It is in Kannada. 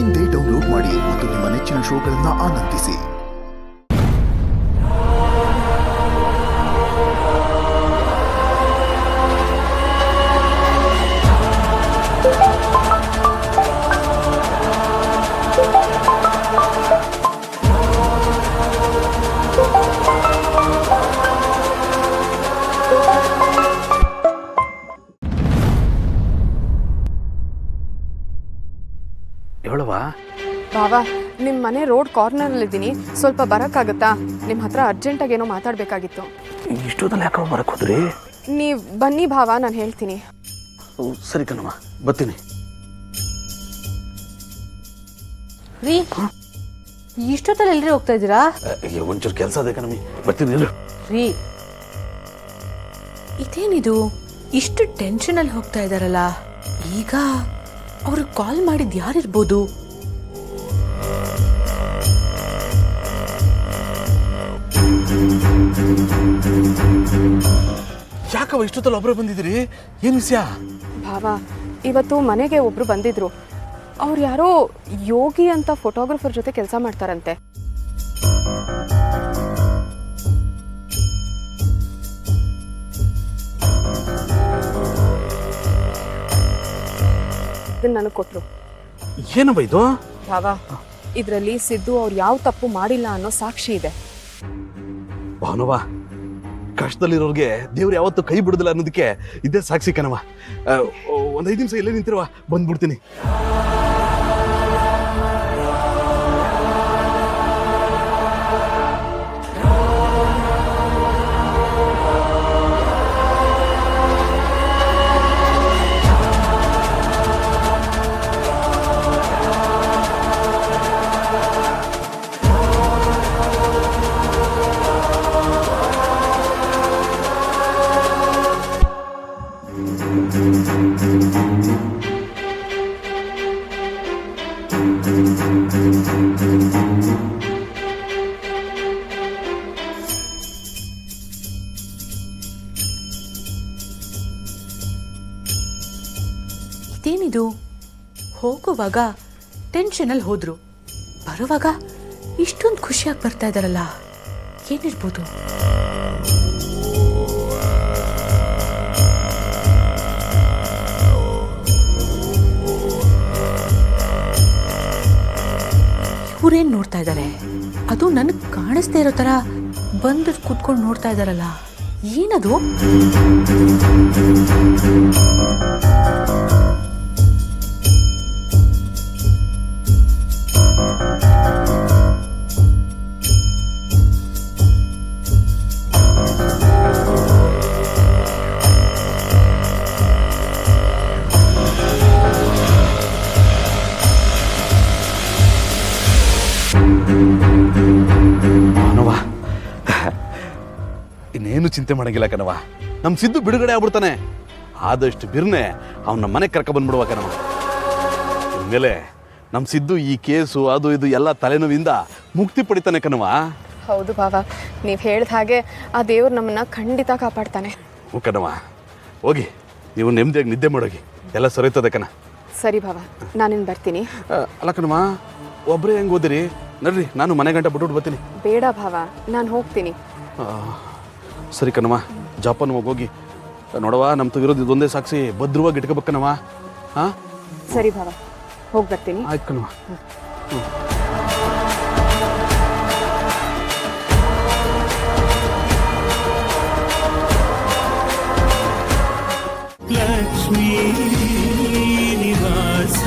ಇಂದೇ ಡೌನ್ಲೋಡ್ ಮಾಡಿ ಮತ್ತು ನಿಮ್ಮ ನೆಚ್ಚಿನ ಶೋಗಳನ್ನು ಆನಂದಿಸಿ. ಬಾವಾ, ನಿಮ್ಮ ಮನೆ ರೋಡ್ ಕಾರ್ನರಲ್ಲಿದ್ದೀನಿ, ಸ್ವಲ್ಪ ಬರೋಕ್ಕಾಗತ್ತಾ? ನಿಮ್ಮ ಹತ್ರ ಅರ್ಜೆಂಟಾಗಿ ಏನೋ ಮಾತಾಡಬೇಕಾಗಿತ್ತು. ಇಷ್ಟೊತ್ತಲ್ಲಿ ಯಾಕೆ ಬರಕ್ಕೆ ಹೋದ್ರಿ? ನೀವು ಬನ್ನಿ ಭಾವ, ನಾನು ಹೇಳ್ತೀನಿ. ಸರಿ ಕಣಮ್ಮ, ಬರ್ತೀನಿ. ರೀ, ಇಷ್ಟೊತ್ತಲ್ಲಿ ಎಲ್ರಿ ಹೋಗ್ತಾ ಇದ್ದೀರಾ? ಒಂಚೂರು ಕೆಲಸ ಅದೇ ಕಣಮ್ಮಿ, ಬರ್ತೀನಿ ಎಲ್ಲರೂ. ರೀ, ಇದೇನಿದು ಇಷ್ಟು ಟೆನ್ಷನಲ್ಲಿ ಹೋಗ್ತಾ ಇದ್ದಾರಲ್ಲ? ಈಗ ಅವ್ರು ಕಾಲ್ ಮಾಡಿದ್ದು ಯಾರಿರ್ಬೋದು? ಯಾಕವ ಇಷ್ಟೊತ್ತಲ್ಲಿ ಒಬ್ಬರೇ ಬಂದಿದ್ದೀರಿ? ಏನು ವಿಷಯ? ಭಾವ, ಇವತ್ತು ಮನೆಗೆ ಒಬ್ರು ಬಂದಿದ್ರು. ಅವ್ರು ಯಾರೋ ಯೋಗಿ ಅಂತ ಫೋಟೋಗ್ರಫರ್ ಜೊತೆ ಕೆಲಸ ಮಾಡ್ತಾರಂತೆ. ಇದನ್ನ ನನಗೆ ಕೊಟ್ರು. ಏನಮ್ಮ ಇದು? ಭಾವ, ಇದರಲ್ಲಿ ಸಿದ್ದು ಅವ್ರು ಯಾವ ತಪ್ಪು ಮಾಡಿಲ್ಲ ಅನ್ನೋ ಸಾಕ್ಷಿ ಇದೆ. ಭಾನುವ, ಕಷ್ಟದಲ್ಲಿರೋರ್ಗೆ ದೇವ್ರು ಯಾವತ್ತೂ ಕೈ ಬಿಡುದಿಲ್ಲ ಅನ್ನೋದಕ್ಕೆ ಇದೇ ಸಾಕ್ಷಿ ಕಣವ. ಒಂದು 5 ನಿಮಿಷ ಎಲ್ಲೇ ನಿಂತಿರುವ, ಬಂದ್ಬಿಡ್ತೀನಿ. ಇದೇನಿದು? ಹೋಗುವಾಗ ಟೆನ್ಷನಲ್ಲಿ ಹೋದ್ರು, ಬರುವಾಗ ಇಷ್ಟೊಂದು ಖುಷಿಯಾಗಿ ಬರ್ತಾ ಇದ್ದಾರಲ್ಲ, ಏನಿರ್ಬೋದು? ಇವ್ರೇನು ನೋಡ್ತಾ ಇದ್ದಾರೆ? ಅದು ನನಗೆ ಕಾಣಿಸ್ತಾ ಇರೋ ಥರ ಬಂದು ಕೂತ್ಕೊಂಡು ನೋಡ್ತಾ ಇದ್ದಾರಲ್ಲ, ಏನದು? ಇನ್ನೇನು ಚಿಂತೆ ಮಾಡಂಗಿಲ್ಲ ಕಣವ, ನಮ್ಮ ಸಿದ್ದು ಬಿಡುಗಡೆ ಆಗ್ಬಿಡ್ತಾನೆ. ಆದಷ್ಟು ಬಿರ್ನೆ ಅವನ ಮನೆಗೆ ಕರ್ಕ ಬಂದ್ಬಿಡುವ ಕಣವ. ಇನ್ಮೇಲೆ ನಮ್ಮ ಸಿದ್ದು ಈ ಕೇಸು ಅದು ಇದು ಎಲ್ಲ ತಲೆನೋವಿಂದ ಮುಕ್ತಿ ಪಡಿತಾನೆ ಕಣವ. ಹೌದು ಭಾವ, ನೀವು ಹೇಳಿದ ಹಾಗೆ ಆ ದೇವ್ರು ನಮ್ಮನ್ನ ಖಂಡಿತ ಕಾಪಾಡ್ತಾನೆ. ಹ್ಞೂ ಕಣವ, ಹೋಗಿ ನೀವು ನೆಮ್ಮದಿಯಾಗಿ ನಿದ್ದೆ ಮಾಡೋಗಿ, ಎಲ್ಲ ಸರಿತದೆ ಕಣ. ಸರಿ ಭಾವ, ನಾನಿನ್ ಬರ್ತೀನಿ. ಅಲ್ಲ ಕಣವ, ಒಬ್ಬರೇ ಹೆಂಗೆ ಓದಿರಿ? ನಡ್ರಿ, ನಾನು ಮನೆ ಗಂಟೆ ಬಿಟ್ಬಿಟ್ಟು ಬರ್ತೀನಿ. ಬೇಡ ಭಾವ, ನಾನು ಹೋಗ್ತೀನಿ. ಸರಿ ಕಣವ, ಜಾಪಾನ್ ಹೋಗಿ ನೋಡವ, ನಮ್ಮ ತೆಗಿರೋದು ಇದೊಂದೇ ಸಾಕ್ಷಿ, ಭದ್ರವಾಗಿ ಇಟ್ಕೋಬೇಕನವ. ಹಾಂ ಸರಿ ಭಾವ, ಹೋಗಿ ಬರ್ತೀನಿ. ಆಯ್ತು ಕಣವ. ಲಕ್ಷ್ಮೀ ನಿವಾಸ